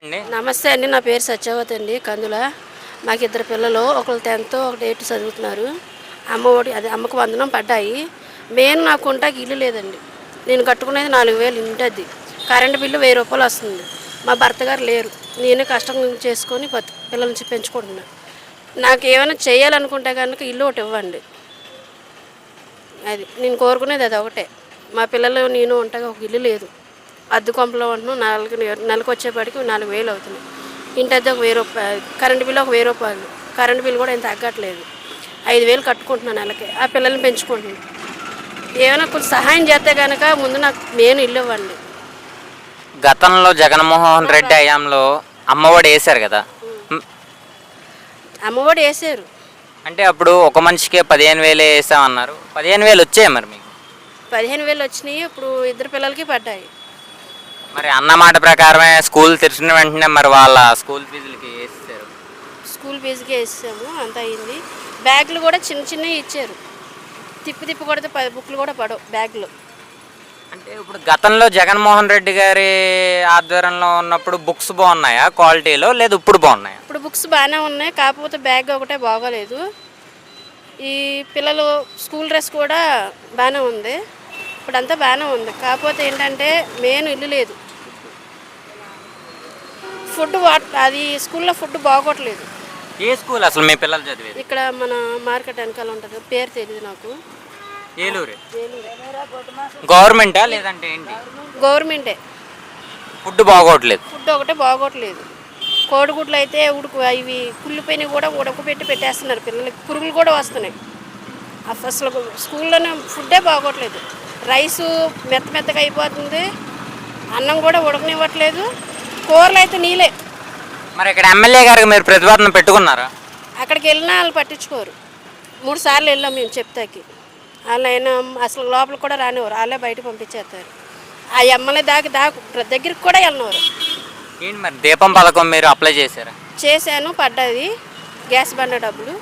అండి. నమస్తే అండి. నా పేరు సత్యవతి అండి, కందుల. మాకు ఇద్దరు పిల్లలు, ఒకరు 10th, ఒకరు 8th చదువుతున్నారు. అమ్మకు వందనం పడ్డాయి. నాకు ఉంటాకి ఇల్లు లేదండి. నేను కట్టుకునేది 4000 ఇంటద్ది. కరెంటు బిల్లు 1000 రూపాయలు వస్తుంది. మా భర్త గారు లేరు. నేనే కష్టం చేసుకొని పిల్లల నుంచి పెంచుకుంటున్నా. నాకు ఏమైనా చేయాలనుకుంటే కనుక ఇల్లు ఒకటి ఇవ్వండి. అది నేను కోరుకునేది, అది ఒకటే. మా పిల్లలు నేను ఉంటాగా ఒక ఇల్లు లేదు. అద్దె కొంపలో ఉంటున్నాం. నెలకు వచ్చేపాటికి 4000 అవుతుంది. ఇంటి అద్దె ఒక 1000 రూపాయలు, కరెంటు బిల్లు ఒక 1000 రూపాయలు. కరెంటు బిల్లు కూడా ఏం తగ్గట్లేదు. 5000 కట్టుకుంటున్నాను నెలకి. ఆ పిల్లల్ని పెంచుకుంటున్నాను. ఏమైనా కొంచెం సహాయం చేస్తే కనుక ముందు నాకు మెయిన్ ఇల్లు ఇవ్వండి. గతంలో జగన్మోహన్ రెడ్డి హయాంలో అమ్మఒడి వేశారు కదా. అమ్మఒడి వేసారు. అంటే అప్పుడు ఒక మనిషికే 15,000 వేసామన్నారు. 15,000 వచ్చాయి మరి మీకు? 15,000 వచ్చినాయి. ఇప్పుడు ఇద్దరు పిల్లలకి పడ్డాయి. మరి అన్న మాట ప్రకారమే స్కూల్ తెరిచిన వెంటనే మరి వాళ్ళ స్కూల్ ఫీజులకి వేసేసారు. స్కూల్ ఫీజుకి వేసాము, అంతా అయింది. బ్యాగులు కూడా చిన్న చిన్నవి ఇచ్చారు. తిప్పి కొడితే 10 బుక్లు కూడా పడవు బ్యాగులు. అంటే ఇప్పుడు గతంలో జగన్మోహన్ రెడ్డి గారి ఆధ్వర్యంలో ఉన్నప్పుడు బుక్స్ బాగున్నాయా క్వాలిటీలో, లేదు ఇప్పుడు బాగున్నాయా? ఇప్పుడు బుక్స్ బాగానే ఉన్నాయి, కాకపోతే బ్యాగ్ ఒకటే బాగోలేదు. ఈ పిల్లలు స్కూల్ డ్రెస్ కూడా బాగానే ఉంది. ఇప్పుడంతా బాగానే ఉంది. కాకపోతే ఏంటంటే మెయిన్ ఇల్లు లేదు. ఫుడ్ అది స్కూల్లో ఫుడ్ బాగోట్లేదు. ఏ స్కూల్ అసలు మీ పిల్లలు చదివేది? ఇక్కడ మన మార్కెట్ వెనకాల ఉంటుంది, పేరు తెలియదు నాకు. ఏలూరు. గవర్నమెంటా లేదంటే ఏంటి? గవర్నమెంటే. ఫుడ్ బాగోట్లేదు. ఫుడ్ ఒకటే బాగోట్లేదు. కోడిగుడ్లు అయితే ఇవి కుళ్ళిపోయినవి కూడా ఉడకబెట్టి పెట్టేస్తున్నారు పిల్లలకి. పురుగులు కూడా వస్తున్నాయి. అసలు స్కూల్లోనే ఫుడ్డే బాగోట్లేదు. రైసు మెత్తగా అయిపోతుంది. అన్నం కూడా ఉడకనివ్వట్లేదు. కూరలు అయితే నీళ్ళే. మరి ఇక్కడ ఎమ్మెల్యే గారికి మీరు ప్రతిపాదన పెట్టుకున్నారా? అక్కడికి వెళ్ళినా వాళ్ళు పట్టించుకోరు. 3 సార్లు వెళ్ళాం మేము చెప్తాకి. వాళ్ళైనా అసలు లోపలికి కూడా రానివ్వరు. వాళ్ళే బయట పంపించేస్తారు. ఆ ఎమ్మెల్యే దగ్గరికి కూడా వెళ్ళినవారు. ఏంటి మరి దీపం పథకం మీరు అప్లై చేశారా? చేశాను, పడ్డది గ్యాస్ బండ డబ్బులు.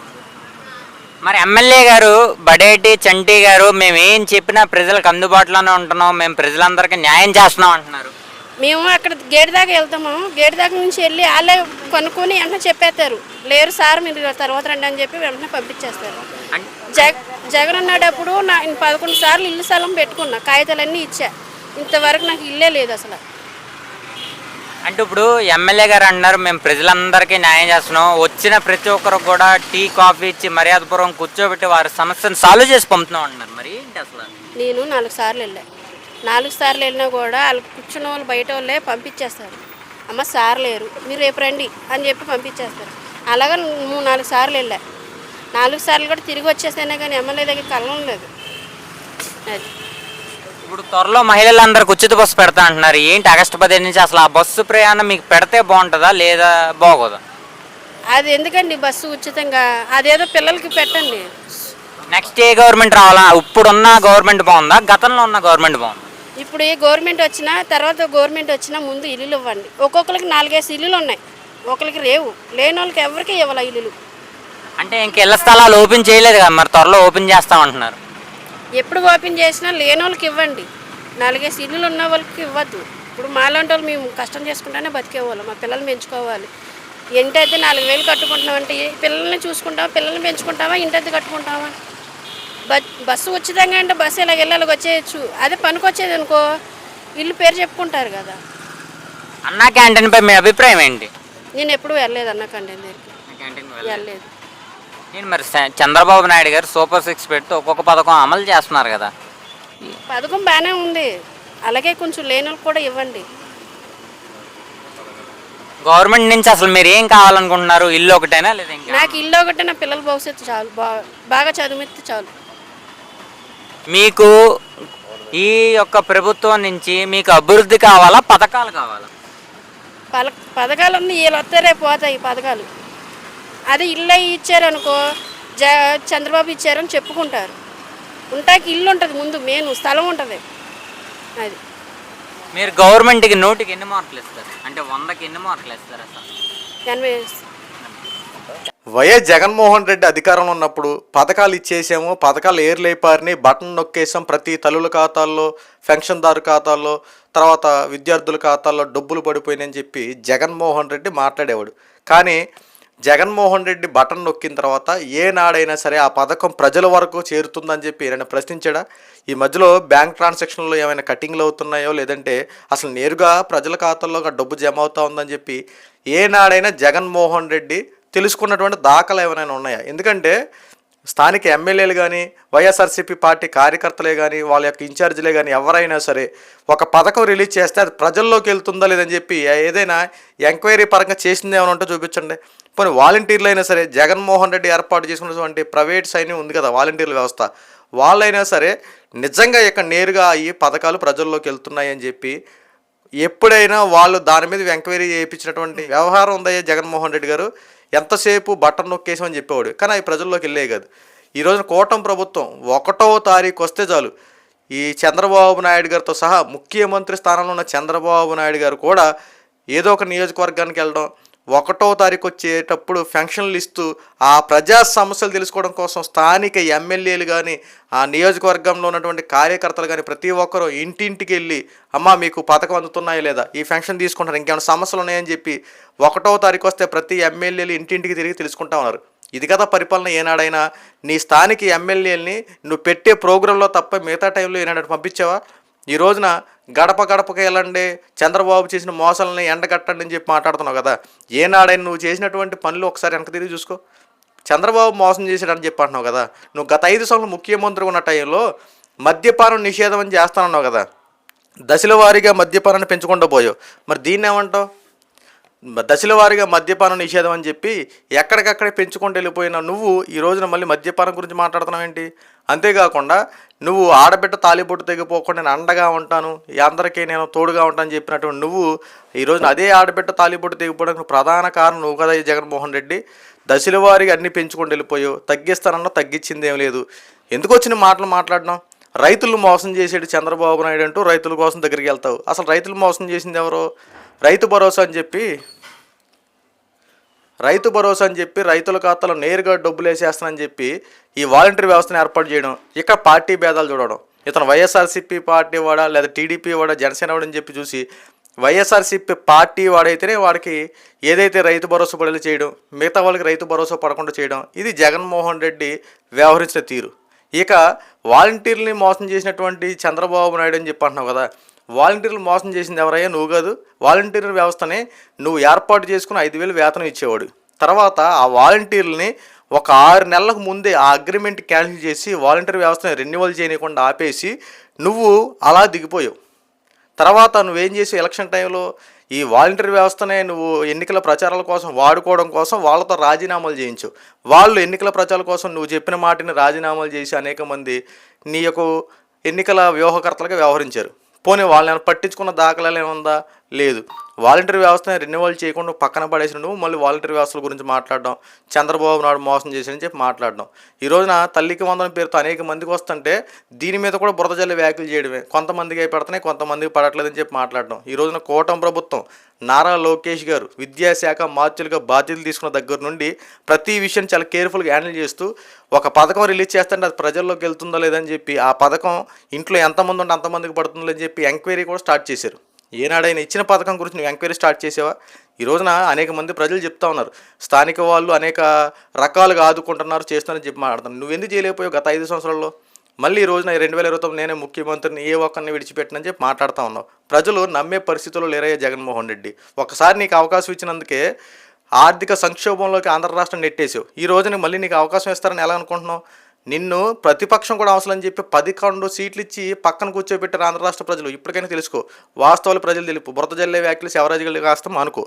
మరి ఎమ్మెల్యే గారు బడేటి చంటి గారు మేము ఏం చెప్పినా ప్రజలకు అందుబాటులోనే ఉంటున్నాం, మేము ప్రజలందరికీ న్యాయం చేస్తున్నాం అంటున్నారు. మేము అక్కడ గేట్ దాకా వెళ్తాము. గేట్ దాకా నుంచి వెళ్ళి వాళ్ళే కొనుక్కొని వెంటనే చెప్పేస్తారు. లేరు సార్ మీరు తర్వాత రండి అని చెప్పి వెంటనే పంపించేస్తారు. జగన్ ఉన్నప్పుడు నేను 11 సార్లు ఇల్లు స్థలం పెట్టుకున్నా, కాగితాలన్నీ ఇచ్చా. ఇంతవరకు నాకు ఇల్లే లేదు అసలు. అంటే ఇప్పుడు ఎమ్మెల్యే గారు అన్నారు మేము ప్రజలందరికీ న్యాయం చేస్తున్నాం, వచ్చిన ప్రతి ఒక్కరు కూడా టీ కాఫీ ఇచ్చి మర్యాదపూర్వం కూర్చోబెట్టి వారి సమస్యను సాల్వ్ చేసి పంపుతున్నాం అంటున్నారు. మరి ఏంటి అసలు? నేను 4 సార్లు వెళ్ళా. 4 సార్లు వెళ్ళినా కూడా వాళ్ళు కూర్చున్న వాళ్ళు బయట వాళ్ళే పంపించేస్తారు. అమ్మ సార్ లేరు, మీరు రేపు రండి అని చెప్పి పంపించేస్తారు. అలాగా 4 సార్లు వెళ్ళా. 4 సార్లు కూడా తిరిగి వచ్చేస్తేనే కానీ ఎమ్మెల్యే దగ్గర కలవం లేదు. అది ఇప్పుడు త్వరలో మహిళలందరికి ఉచిత బస్సు పెడతా అంటున్నారు. ఏంటి ఆగస్టు 15 నుంచి అసలు ఆ బస్సు ప్రయాణం మీకు పెడితే బాగుంటుందా లేదా బాగోదా? అది ఎందుకండి బస్సు ఉచితంగా? అదేదో పిల్లలకి పెట్టండి. నెక్స్ట్ ఏ గవర్నమెంట్ రావాలా? ఇప్పుడున్న గవర్నమెంట్ బాగుందా, గతంలో ఉన్న గవర్నమెంట్ బాగుందా? ఇప్పుడు ఏ గవర్నమెంట్ వచ్చినా తర్వాత గవర్నమెంట్ వచ్చినా ముందు ఇల్లులు ఇవ్వండి. ఒక్కొక్కరికి 4-5 ఇల్లులు ఉన్నాయి, ఒకరికి రేవు. లేని వాళ్ళకి ఎవరికి ఇవ్వాలి ఇల్లులు. అంటే ఇంక ఇళ్ల స్థలాలు ఓపెన్ చేయలేదు కదా, మరి త్వరలో ఓపెన్ చేస్తామంటున్నారు. ఎప్పుడు ఓపెన్ చేసినా లేని వాళ్ళకి ఇవ్వండి. 4-5 ఇల్లులు ఉన్న వాళ్ళకి ఇవ్వద్దు. ఇప్పుడు మాలాంటి వాళ్ళు మేము కష్టం చేసుకుంటానే బతికేవాళ్ళం. మా పిల్లల్ని పెంచుకోవాలి. ఇంటైతే 4000 కట్టుకుంటున్నామంటే పిల్లల్ని చూసుకుంటామా, పిల్లల్ని పెంచుకుంటామా, ఇంటైతే కట్టుకుంటామా? బస్సు ఉచితంగా అంటే బస్సు ఇలా వెళ్ళాలి వచ్చేయచ్చు. అదే పనికొచ్చేది అనుకో ఇల్లు పేరు చెప్పుకుంటారు కదా. అన్నా క్యాంటీన్ పై మీ అభిప్రాయం ఏంటి? నేను ఎప్పుడు వెళ్ళలేదు అన్న క్యాంటీన్ దగ్గరికి, వెళ్ళలేదు. నేను మరి చంద్రబాబు నాయుడు గారు సూపర్ 6 పెడితే ఒక్కొక్క పథకం అమలు చేస్తున్నారు కదా. పథకం బాగానే ఉంది. అలాగే కొంచెం లేని వాళ్ళకి కూడా ఇవ్వండి. గవర్నమెంట్ నుంచి అసలు మీరు ఏం కావాలనుకుంటున్నారు? ఇల్లు ఒకటేనా లేదా? నాకు ఇల్లు ఒకటే, నా పిల్లల భవిష్యత్తు చాలు, బాగా చదువుమెత్తి చాలు. మీకు ఈ యొక్క ప్రభుత్వం నుంచి మీకు అభివృద్ధి కావాలా, పథకాలు కావాలా? పథకాలు ఉన్నాయి, వీళ్ళు వస్తే రేపు పోతాయి పథకాలు. అదే ఇల్లు ఇచ్చారనుకో, చంద్రబాబు ఇచ్చారని చెప్పుకుంటారు. ఉంటాకి ఇల్లు ఉంటుంది, ముందు మెయిన్ స్థలం ఉంటుంది. అది మీరు గవర్నమెంట్కి 100కి ఎన్ని మార్కులు ఇస్తారు? అంటే 100కి ఎన్ని మార్కులు ఇస్తారు అసలు? 80. అంటావు? వైఎస్ జగన్మోహన్ రెడ్డి అధికారంలో ఉన్నప్పుడు పథకాలు ఇచ్చేసాము, పథకాలు ఏర్లైపారిని బటన్ నొక్కేసాం, ప్రతి తల్లుల ఖాతాల్లో, పెన్షన్దారు ఖాతాల్లో, తర్వాత విద్యార్థుల ఖాతాల్లో డబ్బులు పడిపోయినాయని చెప్పి జగన్మోహన్ రెడ్డి మాట్లాడేవాడు. కానీ జగన్మోహన్ రెడ్డి బటన్ నొక్కిన తర్వాత ఏనాడైనా సరే ఆ పథకం ప్రజల వరకు చేరుతుందని చెప్పి ఏమైనా ప్రశ్నించాడా? ఈ మధ్యలో బ్యాంక్ ట్రాన్సాక్షన్లో ఏమైనా కటింగ్లు అవుతున్నాయో, లేదంటే అసలు నేరుగా ప్రజల ఖాతాల్లో డబ్బు జమ అవుతా ఉందని చెప్పి ఏనాడైనా జగన్మోహన్ రెడ్డి తెలుసుకున్నటువంటి దాఖలు ఏమైనా ఉన్నాయా? ఎందుకంటే స్థానిక ఎమ్మెల్యేలు కానీ, వైఎస్ఆర్సీపీ పార్టీ కార్యకర్తలే కానీ, వాళ్ళ యొక్క ఇన్ఛార్జీలే కానీ ఎవరైనా సరే ఒక పథకం రిలీజ్ చేస్తే అది ప్రజల్లోకి వెళ్తుందా లేదని చెప్పి ఏదైనా ఎంక్వైరీ పరంగా చేసింది ఏమైనా ఉంటే చూపించండి. పోనీ వాలంటీర్లు అయినా సరే, జగన్మోహన్ రెడ్డి ఏర్పాటు చేసుకున్నటువంటి ప్రైవేట్ సైన్యం ఉంది కదా వాలంటీర్ల వ్యవస్థ, వాళ్ళైనా సరే నిజంగా ఇక్కడ నేరుగా ఈ పథకాలు ప్రజల్లోకి వెళ్తున్నాయి అని చెప్పి ఎప్పుడైనా వాళ్ళు దాని మీద ఎంక్వైరీ చేయించినటువంటి వ్యవహారం ఉందయ్యా జగన్మోహన్ రెడ్డి గారు? ఎంతసేపు బటన్ నొక్కేసామని చెప్పేవాడు, కానీ అవి ప్రజల్లోకి వెళ్ళే కాదు. ఈ రోజున కూటమి ప్రభుత్వం 1వ తారీఖు వస్తే చాలు, ఈ చంద్రబాబు నాయుడు గారితో సహా ముఖ్యమంత్రి స్థానంలో ఉన్న చంద్రబాబు నాయుడు గారు కూడా ఏదో ఒక నియోజకవర్గానికి వెళ్ళడం, 1వ తారీఖు వచ్చేటప్పుడు ఫంక్షన్లు ఇస్తూ ఆ ప్రజా సమస్యలు తెలుసుకోవడం కోసం స్థానిక ఎమ్మెల్యేలు కానీ, ఆ నియోజకవర్గంలో ఉన్నటువంటి కార్యకర్తలు కానీ ప్రతి ఒక్కరూ ఇంటింటికి వెళ్ళి అమ్మ మీకు పథకం అందుతున్నాయా లేదా, ఈ ఫంక్షన్ తీసుకుంటారు, ఇంకేమైనా సమస్యలు ఉన్నాయని చెప్పి 1వ తారీఖు వస్తే ప్రతి ఎమ్మెల్యేలు ఇంటింటికి తిరిగి తెలుసుకుంటా ఉన్నారు. ఇది కదా పరిపాలన. ఏనాడైనా నీ స్థానిక ఎమ్మెల్యేలని నువ్వు పెట్టే ప్రోగ్రాంలో తప్ప మిగతా టైంలో ఏనాడు పంపించావా? ఈ రోజున గడప గడపకి వెళ్ళండి, చంద్రబాబు చేసిన మోసాలని ఎండగట్టండి అని చెప్పి మాట్లాడుతున్నావు కదా. ఏనాడైనా నువ్వు చేసినటువంటి పనులు ఒకసారి వెనక తిరిగి చూసుకో. చంద్రబాబు మోసం చేశాడని చెప్పి అంటున్నావు కదా. నువ్వు గత 5 సంవత్సరాలు ముఖ్యమంత్రి ఉన్న టైంలో మద్యపానం నిషేధం అని చేస్తానన్నావు కదా. దశల వారీగా మద్యపానాన్ని పెంచుకుంటూ పోయావు. మరి దీన్ని ఏమంటావు? దశల వారీగా మద్యపానం నిషేధం అని చెప్పి ఎక్కడికక్కడే పెంచుకుంటూ వెళ్ళిపోయినా నువ్వు ఈ రోజున మళ్ళీ మద్యపానం గురించి మాట్లాడుతున్నావు ఏంటి? అంతేకాకుండా నువ్వు ఆడబిడ్డ తాలిబొట్టు తెగిపోకుండా నేను అండగా ఉంటాను, అందరికీ నేను తోడుగా ఉంటాను చెప్పినటువంటి నువ్వు ఈ రోజున అదే ఆడబిడ్డ తాలిబొట్టు తెగిపోవడానికి ప్రధాన కారణం నువ్వు కదా జగన్మోహన్ రెడ్డి. దశల వారీగా అన్నీ పెంచుకుంటూ వెళ్ళిపోయావు. తగ్గిస్తానన్నా తగ్గించింది ఏం లేదు. ఎందుకు వచ్చిన మాటలు మాట్లాడినావు? రైతులు మోసం చేసేడు చంద్రబాబు నాయుడు అంటూ రైతుల కోసం దగ్గరికి వెళ్తావు. అసలు రైతులు మోసం చేసింది ఎవరో? రైతు భరోసా అని చెప్పి రైతుల ఖాతాలో నేరుగా డబ్బులు వేసేస్తానని చెప్పి ఈ వాలంటీర్ వ్యవస్థను ఏర్పాటు చేయడం, ఇక్కడ పార్టీ భేదాలు చూడడం, ఇతను వైఎస్ఆర్సీపీ పార్టీ వాడా లేదా టీడీపీ వాడా జనసేన వాడని చెప్పి చూసి వైఎస్ఆర్సీపీ పార్టీ వాడైతేనే వాడికి ఏదైతే రైతు భరోసా పడేలా చేయడం, మిగతా వాళ్ళకి రైతు భరోసా పడకుండా చేయడం, ఇది జగన్మోహన్ రెడ్డి వ్యవహరించిన తీరు. ఇక వాలంటీర్ని మోసం చేసినటువంటి చంద్రబాబు నాయుడు అని చెప్పి అంటున్నావు కదా. వాలంటీర్లు మోసం చేసింది ఎవరయ్యా? నువ్వు కాదు. వాలంటీర్ వ్యవస్థని నువ్వు ఏర్పాటు చేసుకుని 5,000 వేతనం ఇచ్చేవాడు. తర్వాత ఆ వాలంటీర్లని ఒక 6 నెలలకు ముందే ఆ అగ్రిమెంట్ క్యాన్సిల్ చేసి వాలంటీర్ వ్యవస్థని రెన్యువల్ చేయకుండా ఆపేసి నువ్వు అలా దిగిపోయావు. తర్వాత నువ్వేం చేసి ఎలక్షన్ టైంలో ఈ వాలంటీర్ వ్యవస్థనే నువ్వు ఎన్నికల ప్రచారాల కోసం వాడుకోవడం కోసం వాళ్ళతో రాజీనామాలు చేయించు. వాళ్ళు ఎన్నికల ప్రచారాల కోసం నువ్వు చెప్పిన మాటని రాజీనామాలు చేసి అనేక మంది నీ యొక్క ఎన్నికల వ్యూహకర్తలుగా వ్యవహరించారు. పోనీ వాళ్ళని పట్టించుకున్న దాఖలాలు ఏముందా? లేదు. వాలంటీర్ వ్యవస్థని రెన్యువల్ చేయకుండా పక్కన పడేసిన నువ్వు మళ్ళీ వాలంటీర్ వ్యవస్థల గురించి మాట్లాడడం, చంద్రబాబు నాయుడు మోసం చేశాడని చెప్పి మాట్లాడడం. ఈ రోజున తల్లికి వందనం పేరుతో అనేక మందికి వస్తుంటే దీని మీద కూడా బురద జల్లి వ్యాఖ్యలు చేయడమే. కొంతమందికి పడుతున్నాయి, కొంతమందికి పడట్లేదని చెప్పి మాట్లాడడం. ఈ రోజున కూటమి ప్రభుత్వం నారా లోకేష్ గారు విద్యాశాఖ మార్చులుగా బాధ్యతలు తీసుకున్న దగ్గర నుండి ప్రతి విషయం చాలా కేర్ఫుల్గా హ్యాండిల్ చేస్తూ ఒక పథకం రిలీజ్ చేస్తుంటే అది ప్రజల్లోకి వెళ్తుందో లేదని చెప్పి ఆ పథకం ఇంట్లో ఎంతమంది ఉంటే అంతమందికి పడుతుందో అని చెప్పి ఎంక్వైరీ కూడా స్టార్ట్ చేశారు. ఏనాడైనా ఇచ్చిన పథకం గురించి నువ్వు ఎంక్వైరీ స్టార్ట్ చేసావా? ఈ రోజున అనేక మంది ప్రజలు చెప్తా ఉన్నారు, స్థానిక వాళ్ళు అనేక రకాలుగా ఆదుకుంటున్నారు, చేస్తున్నారని చెప్పి మాట్లాడుతున్నారు. నువ్వు ఎందుకు చేయలేకపోయావు గత 5 సంవత్సరాల్లో? మళ్ళీ ఈ రోజున 2029 నేనే ముఖ్యమంత్రిని, ఏ ఒక్కరిని విడిచిపెట్టనని చెప్పి మాట్లాడుతూ ఉన్నావు. ప్రజలు నమ్మే పరిస్థితుల్లో లేరయ్యా జగన్మోహన్ రెడ్డి. ఒకసారి నీకు అవకాశం ఇచ్చినందుకే ఆర్థిక సంక్షోభంలోకి ఆంధ్ర రాష్ట్రం నెట్టేసావు. ఈ రోజున మళ్ళీ నీకు అవకాశం ఇస్తారని ఎలా అనుకుంటున్నావు? నిన్ను ప్రతిపక్షం కూడా అవసరం అని చెప్పి 11 సీట్లు ఇచ్చి పక్కన కూర్చోబెట్టారు ఆంధ్ర రాష్ట్ర ప్రజలు. ఇప్పటికైనా తెలుసుకో, వాస్తవాలు ప్రజలు తెలుపు. బురద జల్లే వ్యాఖ్యలు శివరాజు గారి కాస్తం అనుకో.